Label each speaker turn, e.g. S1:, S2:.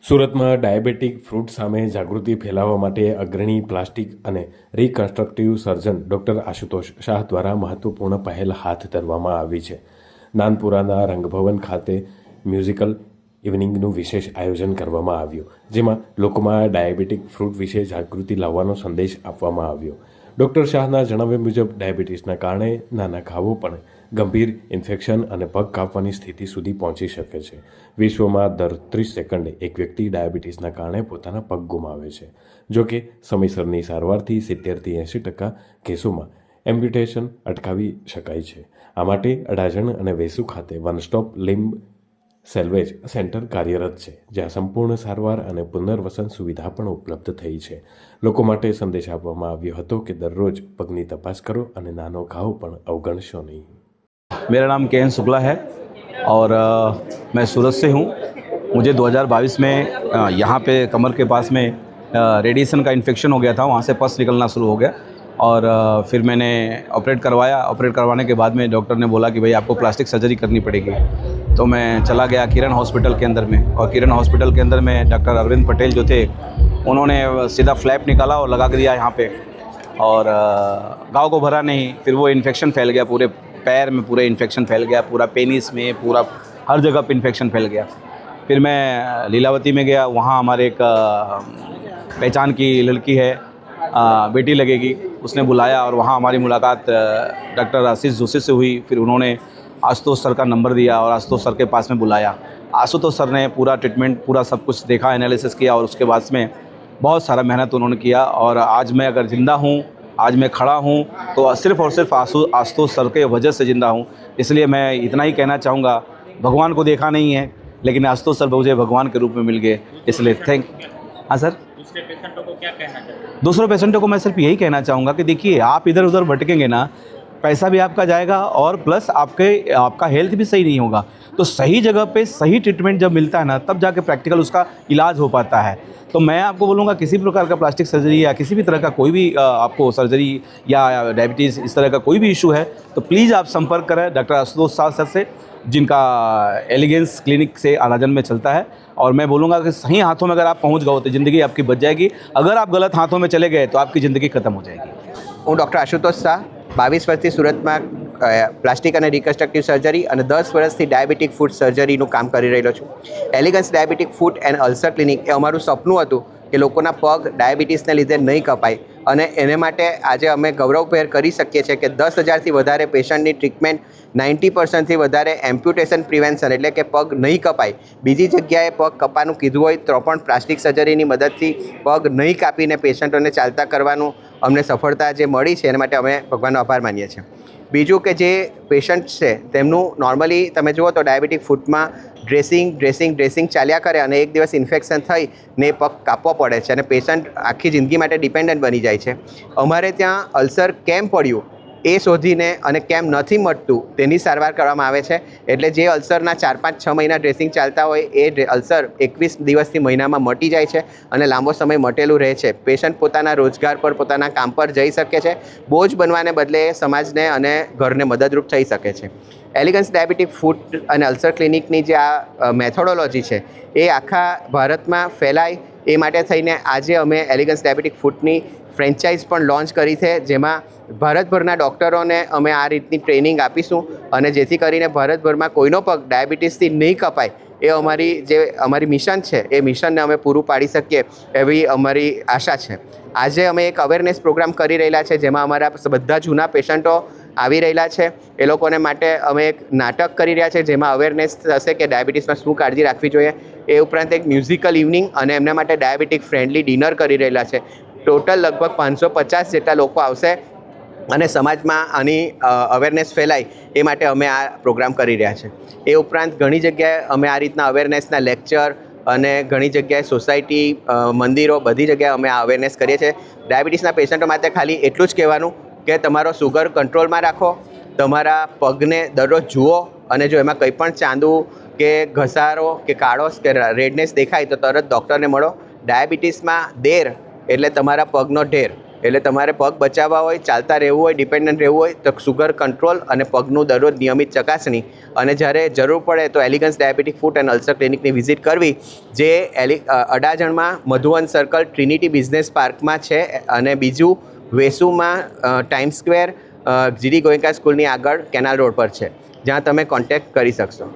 S1: સુરતમાં diabetic fruit સામે જાગૃતિ ફેલાવવા માટે અગ્રણી પ્લાસ્ટિક અને રિકન્સ્ટ્રક્ટિવ સર્જન ડૉક્ટર આશુતોષ શાહ દ્વારા મહત્વપૂર્ણ પહેલ હાથ ધરવામાં આવી છે। નાનપુરાના રંગભવન ખાતે મ્યુઝિકલ ઇવનિંગનું વિશેષ આયોજન કરવામાં આવ્યું, જેમાં લોકોમાં ડાયાબિટીક ફ્રૂટ વિશે જાગૃતિ લાવવાનો સંદેશ આપવામાં આવ્યો। ડૉક્ટર શાહના જણાવ્યા મુજબ ડાયાબિટીસના કારણે નાના ઘાવો પણ ગંભીર ઇન્ફેક્શન અને પગ કાપવાની સ્થિતિ સુધી પહોંચી શકે છે। વિશ્વમાં દર 30 સેકન્ડે એક વ્યક્તિ ડાયાબિટીસના કારણે પોતાના પગ ગુમાવે છે। જોકે સમયસરની સારવારથી 70થી 80% કેસોમાં એમ્પ્યુટેશન અટકાવી શકાય છે। આ માટે અડાજણ અને વેસુ ખાતે વન સ્ટોપ લિમ્બ સેલ્વેજ સેન્ટર કાર્યરત છે, જ્યાં સંપૂર્ણ સારવાર અને પુનર્વસન સુવિધા પણ ઉપલબ્ધ થઈ છે। લોકો માટે સંદેશ આપવામાં આવ્યો હતો કે દરરોજ પગની તપાસ કરો અને નાનો ઘાવ પણ અવગણશો નહીં।
S2: मेरा नाम के.एन. शुक्ला है और मैं सूरत से हूँ। मुझे 2022 में यहाँ पे कमर के पास में रेडिएशन का इन्फेक्शन हो गया था, वहाँ से पस निकलना शुरू हो गया और फिर मैंने ऑपरेट करवाया। ऑपरेट करवाने के बाद में डॉक्टर ने बोला कि भाई आपको प्लास्टिक सर्जरी करनी पड़ेगी। तो मैं चला गया किरण हॉस्पिटल के अंदर में, और किरण हॉस्पिटल के अंदर में डॉक्टर अरविंद पटेल जो थे, उन्होंने सीधा फ्लैप निकाला और लगा दिया यहाँ पे, और घाव को भरा नहीं। फिर वो इन्फेक्शन फैल गया, पूरे पैर में पूरे इन्फेक्शन फैल गया, पूरा पेनिस में, पूरा हर जगह पे इन्फेक्शन फैल गया। फिर मैं लीलावती में गया, वहाँ हमारे एक पहचान की लड़की है, बेटी लगेगी, उसने बुलाया और वहाँ हमारी मुलाकात डॉक्टर आशीष जोशी से हुई। फिर उन्होंने आशुतोष सर का नंबर दिया और आशुतोष सर के पास में बुलाया। आशुतोष सर ने पूरा ट्रीटमेंट, पूरा सब कुछ देखा, एनालिसिस किया, और उसके बाद में बहुत सारा मेहनत उन्होंने किया। और आज मैं अगर ज़िंदा हूँ, आज मैं खड़ा हूँ, तो सिर्फ़ और सिर्फ आशुतोष सर के वजह से ज़िंदा हूँ। इसलिए मैं इतना ही कहना चाहूँगा, भगवान को देखा नहीं है, लेकिन आशुतोष सर मुझे भगवान के रूप में मिल गए, इसलिए थैंक। हाँ सर, दूसरे पेशेंटों को क्या कहना चाहिए? दूसरे पेशेंटों को मैं सिर्फ यही कहना चाहूँगा कि देखिए, आप इधर उधर भटकेंगे ना, पैसा भी आपका जाएगा और प्लस आपका हेल्थ भी सही नहीं होगा। तो सही जगह पे सही ट्रीटमेंट जब मिलता है ना, तब जाके प्रैक्टिकल उसका इलाज हो पाता है। तो मैं आपको बोलूँगा, किसी भी प्रकार का प्लास्टिक सर्जरी या किसी भी तरह का कोई भी आपको सर्जरी या डायबिटीज़ इस तरह का कोई भी इशू है, तो प्लीज़ आप संपर्क करें डॉक्टर आशुतोष शाह सर से, जिनका एलिगेंस क्लिनिक से अलाजन में चलता है। और मैं बोलूँगा कि सही हाथों में अगर आप पहुँच गए तो ज़िंदगी आपकी बच जाएगी। अगर आप गलत हाथों में चले गए तो आपकी ज़िंदगी खत्म हो जाएगी।
S3: हूँ डॉक्टर आशुतोष शाह 22 વર્ષથી સુરતમાં પ્લાસ્ટિક અને રિકન્સ્ટ્રક્ટિવ સર્જરી અને 10 વર્ષથી ડાયાબિટીક ફૂટ સર્જરીનું કામ કરી રહેલો છું। Elegance diabetic foot and ulcer clinic એ અમારું સપનું હતું કે લોકોના પગ ડાયાબિટીસને લીધે નહીં કપાય, અને એને માટે આજે અમે ગૌરવભેર કરી શકીએ છીએ કે 10,000થી વધારે પેશન્ટની ટ્રીટમેન્ટ, 90%થી વધારે એમ્પ્યુટેશન પ્રિવેન્શન, એટલે કે પગ નહીં કપાય, બીજી જગ્યાએ પગ કપાનું કીધું હોય તો પણ પ્લાસ્ટિક સર્જરીની મદદથી પગ નહીં કાપીને પેશન્ટોને ચાલતા કરવાનું અમને સફળતા જે મળી છે, એના માટે અમે ભગવાનનો આભાર માનીએ છીએ। બીજું કે જે પેશન્ટ છે તેમનું નોર્મલી તમે જુઓ તો ડાયાબિટીક ફૂટમાં ડ્રેસિંગ ચાલ્યા કરે અને એક દિવસ ઇન્ફેક્શન થઈ ને પગ કાપવો પડે છે અને પેશન્ટ આખી જિંદગી માટે ડિપેન્ડન્ટ બની જાય છે। અમારે ત્યાં અલ્સર કેમ પડ્યું એ શોધીને અને કેમ નથી મટતું તેની સારવાર કરવામાં આવે છે। એટલે જે અલ્સરના 4-5-6 મહિના ડ્રેસિંગ ચાલતા હોય એ અલ્સર 21 દિવસથી મહિનામાં મટી જાય છે અને લાંબો સમય મટેલું રહે છે। પેશન્ટ પોતાના રોજગાર પર, પોતાના કામ પર જઈ શકે છે, બોજ બનવાને બદલે સમાજને અને ઘરને મદદરૂપ થઈ શકે છે। એલિગન્સ ડાયાબિટીક ફૂટ અને અલ્સર ક્લિનિકની જે આ મેથોડોલોજી છે એ આખા ભારતમાં ફેલાય એ માટે થઈને આજે અમે એલિગન્સ ડાયાબિટીક ફૂટની ફ્રેન્ચાઇઝ પણ લોન્ચ કરી છે, જેમાં ભારતભરના ડૉક્ટરોને અમે આ રીતની ટ્રેનિંગ આપીશું અને જેથી કરીને ભારતભરમાં કોઈનો પગ ડાયાબિટીસથી નહીં કપાય એ અમારી મિશન છે, એ મિશનને અમે પૂરું પાડી શકીએ એવી અમારી આશા છે। આજે અમે એક અવેરનેસ પ્રોગ્રામ કરી રહેલા છે, જેમાં અમારા બધા જૂના પેશન્ટો આવી રહેલા છે। એ લોકોને માટે અમે એક નાટક કરી રહ્યા છે, જેમાં અવેરનેસ થશે કે ડાયાબિટીસમાં શું કાળજી રાખવી જોઈએ। એ ઉપરાંત એક મ્યુઝિકલ ઇવનિંગ અને એમના માટે ડાયાબિટીક ફ્રેન્ડલી ડિનર કરી રહેલા છે। ટોટલ લગભગ 550 જેટલા લોકો આવશે અને સમાજમાં આની અવેરનેસ ફેલાય એ માટે અમે આ પ્રોગ્રામ કરી રહ્યા છે। એ ઉપરાંત ઘણી જગ્યાએ અમે આ રીતના અવેરનેસના લેક્ચર અને ઘણી જગ્યાએ સોસાયટી, મંદિરો, બધી જગ્યાએ અમે આ અવેરનેસ કરીએ છીએ। ડાયાબિટીસના પેશન્ટો માટે ખાલી એટલું જ કહેવાનું કે તમારો સુગર કંટ્રોલમાં રાખો, તમારા પગને દરરોજ જુઓ, અને જો એમાં કંઈ પણ ચાંદુ કે ઘસારો કે કાળો કે રેડનેસ દેખાય તો તરત ડૉક્ટરને મળો। ડાયાબિટીસમાં દેર એટલે તમારા પગનો ઢેર। એટલે તમારે પગ બચાવવા હોય, ચાલતા રહેવું હોય, ડિપેન્ડન્ટ રહેવું હોય તો શુગર કંટ્રોલ અને પગનું દરરોજ નિયમિત ચકાસણી અને જ્યારે જરૂર પડે તો elegance diabetic foot and ulcer ક્લિનિકની વિઝિટ કરવી, જે અડાજણમાં મધુવન સર્કલ ટ્રિનિટી બિઝનેસ પાર્કમાં છે અને બીજું વેસુમાં ટાઈમ સ્ક્વેર GD ગોયંકા સ્કૂલની આગળ કેનાલ રોડ પર છે, જ્યાં તમે કોન્ટેક્ટ કરી શકશો.